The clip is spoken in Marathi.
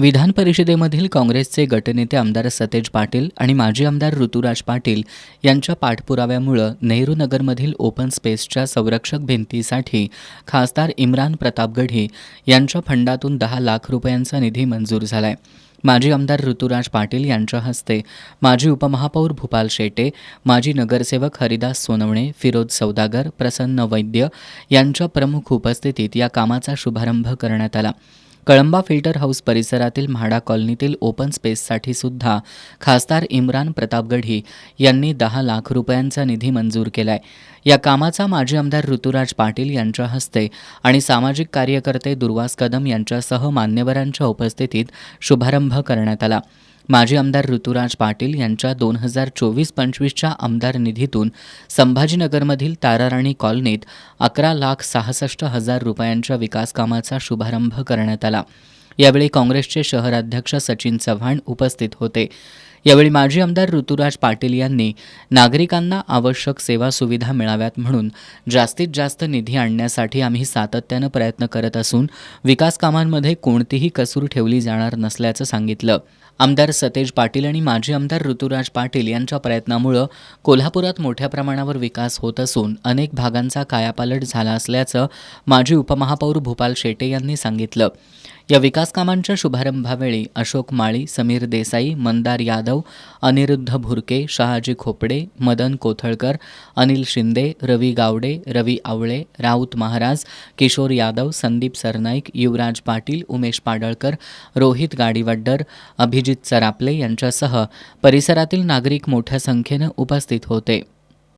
विधान परिषदेमधील काँग्रेसचे गटनेते आमदार सतेज पाटील आणि माजी आमदार ऋतुराज पाटील यांच्या पाठपुराव्यामुळं नेहरू नगरमधील ओपन स्पेसच्या संरक्षक भिंतीसाठी खासदार इम्रान प्रतापगढी यांच्या फंडातून 10 लाख रुपयांचा निधी मंजूर झालाय. माजी आमदार ऋतुराज पाटील यांच्या हस्ते माजी उपमहापौर भूपाल शेटे, माजी नगरसेवक हरिदास सोनवणे, फिरोज सौदागर, प्रसन्न वैद्य यांच्या प्रमुख उपस्थितीत या कामाचा शुभारंभ करण्यात आला. कळंबा फिल्टर हाऊस परिसरातील म्हाडा कॉलनीतील ओपन स्पेससाठी सुद्धा खासदार इम्रान प्रतापगढी यांनी 10 लाख रुपयांचा निधी मंजूर केलाय. या कामाचा माजी आमदार ऋतुराज पाटील यांच्या हस्ते आणि सामाजिक कार्यकर्ते दुर्वास कदम यांच्यासह मान्यवरांच्या उपस्थितीत शुभारंभ करण्यात आला. माजी आमदार ऋतुराज पाटील यांच्या 2024-25च्या आमदार निधीतून संभाजीनगरमधील ताराराणी कॉलनीत 11,66,000 रुपयांच्या विकासकामाचा शुभारंभ करण्यात आला. यावेळी काँग्रेसचे शहराध्यक्ष सचिन चव्हाण उपस्थित होते. यावेळी माजी आमदार ऋतुराज पाटील यांनी नागरिकांना आवश्यक सेवा सुविधा मिळाव्यात म्हणून जास्तीत जास्त निधी आणण्यासाठी आम्ही सातत्यानं प्रयत्न करत असून विकास कामांमध्ये कोणतीही कसूर ठेवली जाणार नसल्याचं सांगितलं. आमदार सतेज पाटील आणि माजी आमदार ऋतुराज पाटील यांच्या प्रयत्नामुळे कोल्हापुरात मोठ्या प्रमाणावर विकास होत असून अनेक भागांचा कायापालट झाला असल्याचं माजी उपमहापौर भूपाल शेटे यांनी सांगितलं. या विकास कामांच्या शुभारंभावेळी अशोक माळी, समीर देसाई, मंदार यादव, अनिरुद्ध भुरके, शहाजी खोपडे, मदन कोथळकर, अनिल शिंदे, रवी गावडे, रवी आवळे, राऊत महाराज, किशोर यादव, संदीप सरनाईक, युवराज पाटील, उमेश पाडळकर, रोहित गाडीवड्डर, अभिजित चरापले यांच्यासह परिसरातील नागरिक मोठ्या संख्येनं उपस्थित होते.